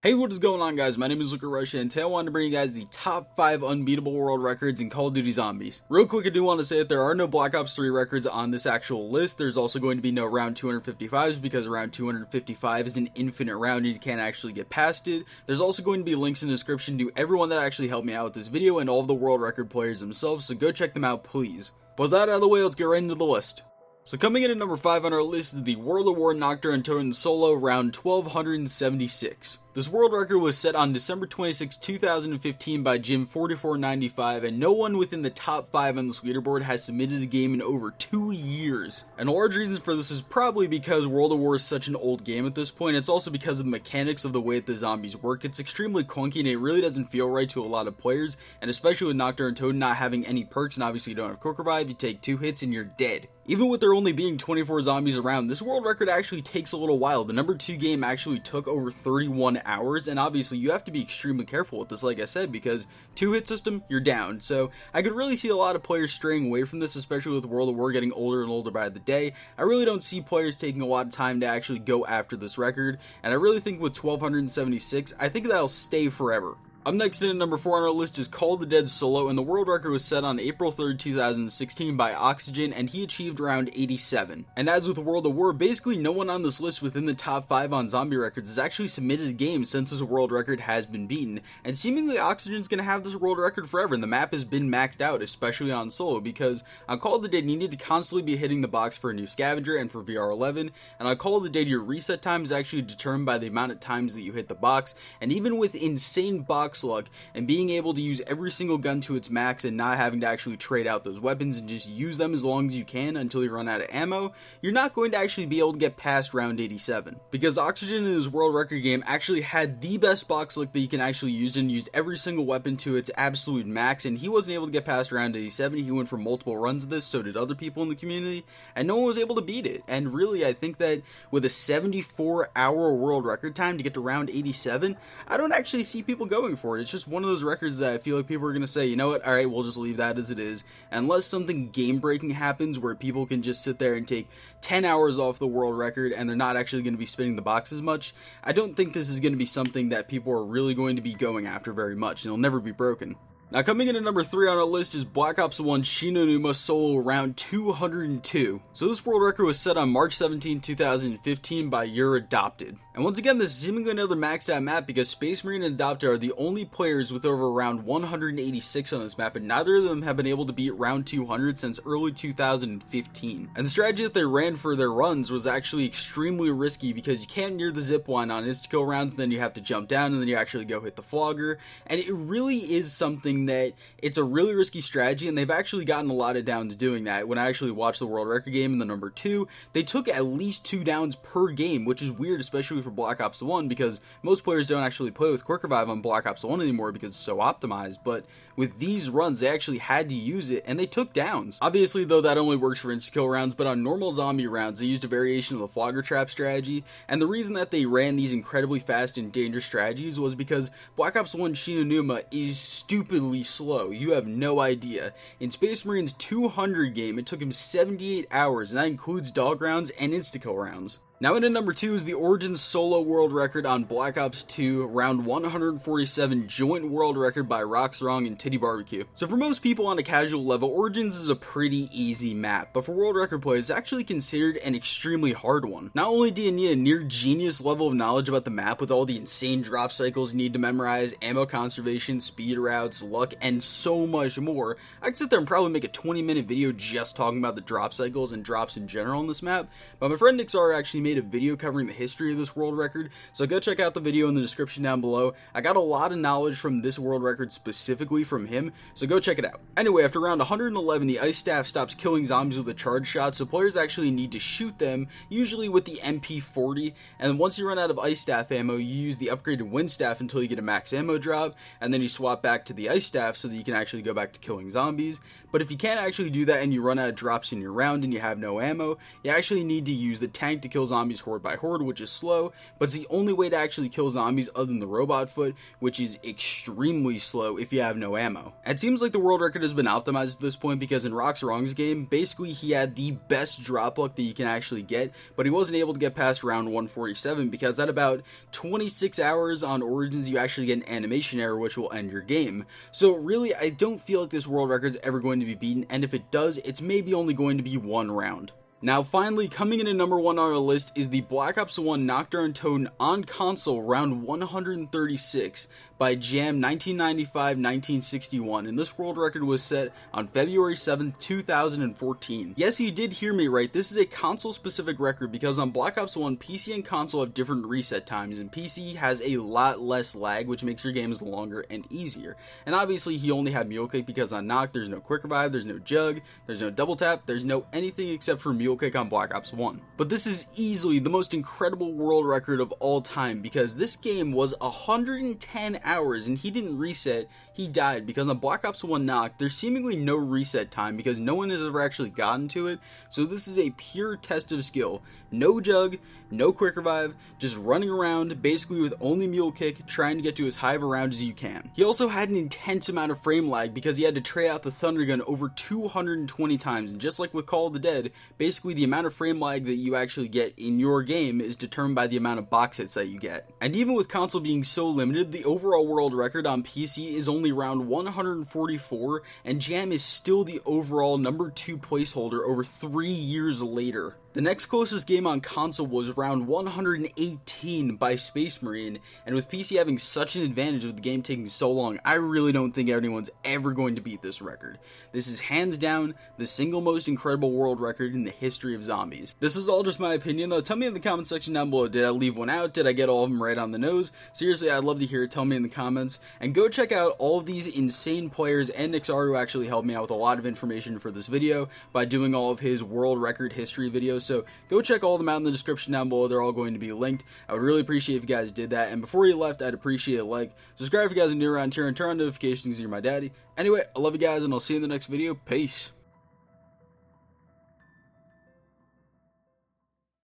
Hey, what is going on, guys? My name is Rushin, and today I wanted to bring you guys the top 5 unbeatable world records in Call of Duty Zombies. Real quick, I do want to say that there are no Black Ops 3 records on this actual list. There's also going to be no round 255s because round 255 is an infinite round and you can't actually get past it. There's also going to be links in the description to everyone that actually helped me out with this video and all of the world record players themselves, so go check them out, please. But with that out of the way, let's get right into the list. So coming in at number 5 on our list is the World of War Nacht der Untoten solo round 1276. This world record was set on December 26, 2015 by Jim4495, and no one within the top 5 on this leaderboard has submitted a game in over 2 years. And a large reason for this is probably because World of War is such an old game at this point. It's also because of the mechanics of the way that the zombies work. It's extremely clunky and it really doesn't feel right to a lot of players, and especially with Nacht der Untoten not having any perks, and obviously you don't have quick revive, you take 2 hits and you're dead. Even with there only being 24 zombies around, this world record actually takes a little while. The number 2 game actually took over 31 hours, and obviously you have to be extremely careful with this, like I said, because 2-hit system, you're down. So I could really see a lot of players straying away from this, especially with World of War getting older and older by the day. I really don't see players taking a lot of time to actually go after this record, and I really think with 1276, I think that'll stay forever. Up next in at number 4 on our list is Call of the Dead solo, and the world record was set on April 3rd, 2016 by Oxygen, and he achieved round 87. And as with World of War, basically no one on this list within the top 5 on zombie records has actually submitted a game since this world record has been beaten, and seemingly Oxygen's gonna have this world record forever, and the map has been maxed out, especially on solo, because on Call of the Dead you need to constantly be hitting the box for a new scavenger and for VR11, and on Call of the Dead your reset time is actually determined by the amount of times that you hit the box, and even with insane box luck and being able to use every single gun to its max and not having to actually trade out those weapons and just use them as long as you can until you run out of ammo, you're not going to actually be able to get past round 87. Because Oxygen in his world record game actually had the best box luck that you can actually use and used every single weapon to its absolute max, and he wasn't able to get past round 87. He went for multiple runs of this, so did other people in the community, and no one was able to beat it. And really, I think that with a 74-hour world record time to get to round 87, I don't actually see people going for it. It's just one of those records that I feel like people are going to say, you know what, alright, we'll just leave that as it is. Unless something game-breaking happens where people can just sit there and take 10 hours off the world record and they're not actually going to be spinning the box as much, I don't think this is going to be something that people are really going to be going after very much, and it'll never be broken. Now coming in at number 3 on our list is Black Ops 1 Shi No Numa solo round 202. So this world record was set on March 17, 2015 by You're Adopted. And once again, this is seemingly another maxed out map because Space Marine and Adopted are the only players with over around 186 on this map, and neither of them have been able to beat round 200 since early 2015. And the strategy that they ran for their runs was actually extremely risky because you can't near the zip line on insta-kill rounds, then you have to jump down and then you actually go hit the flogger, and it really is something that it's a really risky strategy, and they've actually gotten a lot of downs doing that. When I actually watched the world record game in the number 2, they took at least 2 downs per game, which is weird, especially for Black Ops 1, because most players don't actually play with quick revive on Black Ops 1 anymore because it's so optimized. But with these runs, they actually had to use it, and they took downs. Obviously, though, that only works for insta-kill rounds, but on normal zombie rounds, they used a variation of the flogger trap strategy, and the reason that they ran these incredibly fast and dangerous strategies was because Black Ops 1 Shi No Numa is stupidly slow. You have no idea. In Space Marine's 200 game, it took him 78 hours, and that includes dog rounds and insta-kill rounds. Now in at number 2 is the Origins solo world record on Black Ops 2, round 147 joint world record by Roxrong and Titty Barbecue. So for most people on a casual level, Origins is a pretty easy map, but for world record players, it's actually considered an extremely hard one. Not only do you need a near genius level of knowledge about the map with all the insane drop cycles you need to memorize, ammo conservation, speed routes, luck, and so much more, I could sit there and probably make a 20-minute video just talking about the drop cycles and drops in general on this map, but my friend Nixar actually made a video covering the history of this world record, so go check out the video in the description down below. I got a lot of knowledge from this world record specifically from him, so go check it out. Anyway, after round 111, the ice staff stops killing zombies with a charge shot, so players actually need to shoot them, usually with the MP40, and then once you run out of ice staff ammo, you use the upgraded wind staff until you get a max ammo drop, and then you swap back to the ice staff so that you can actually go back to killing zombies. But if you can't actually do that and you run out of drops in your round and you have no ammo, you actually need to use the tank to kill zombies zombies horde by horde, which is slow, but it's the only way to actually kill zombies other than the robot foot, which is extremely slow if you have no ammo. It seems like the world record has been optimized at this point because in Rock's Wrong's game, basically he had the best drop luck that you can actually get, but he wasn't able to get past round 147 because at about 26 hours on Origins you actually get an animation error which will end your game. So really, I don't feel like this world record is ever going to be beaten, and if it does, it's maybe only going to be one round. Now finally, coming in at number 1 on our list is the Black Ops 1 Nacht der Untoten on console round 136 by Jam 1995-1961, and this world record was set on February 7th, 2014. Yes, you did hear me right, this is a console-specific record because on Black Ops 1, PC and console have different reset times, and PC has a lot less lag, which makes your games longer and easier. And obviously, he only had Mule Kick because on Nacht, there's no Quick Revive, there's no Jug, there's no Double Tap, there's no anything except for Mule Kick on Black Ops 1. But this is easily the most incredible world record of all time because this game was 110 hours and he didn't reset, he died because on Black Ops 1 Nacht, there's seemingly no reset time because no one has ever actually gotten to it, so this is a pure test of skill. No Jug, no Quick Revive, just running around basically with only Mule Kick, trying to get to as high of a round as you can. He also had an intense amount of frame lag because he had to tray out the Thunder Gun over 220 times, and just like with Call of the Dead, basically the amount of frame lag that you actually get in your game is determined by the amount of box hits that you get. And even with console being so limited, the overall world record on PC is only round 144, and Jam is still the overall number 2 placeholder over 3 years later. The next closest game on console was round 118 by Space Marine, and with PC having such an advantage with the game taking so long, I really don't think anyone's ever going to beat this record. This is hands down the single most incredible world record in the history of zombies. This is all just my opinion though. Tell me in the comment section down below, did I leave one out? Did I get all of them right on the nose? Seriously, I'd love to hear it. Tell me in the comments, and go check out all of these insane players and Nixar who actually helped me out with a lot of information for this video by doing all of his world record history videos. So go check all of them out in the description down below. They're all going to be linked. I would really appreciate if you guys did that. And before you left, I'd appreciate a like. Subscribe if you guys are new around here and turn on notifications. You're my daddy. Anyway, I love you guys and I'll see you in the next video. Peace.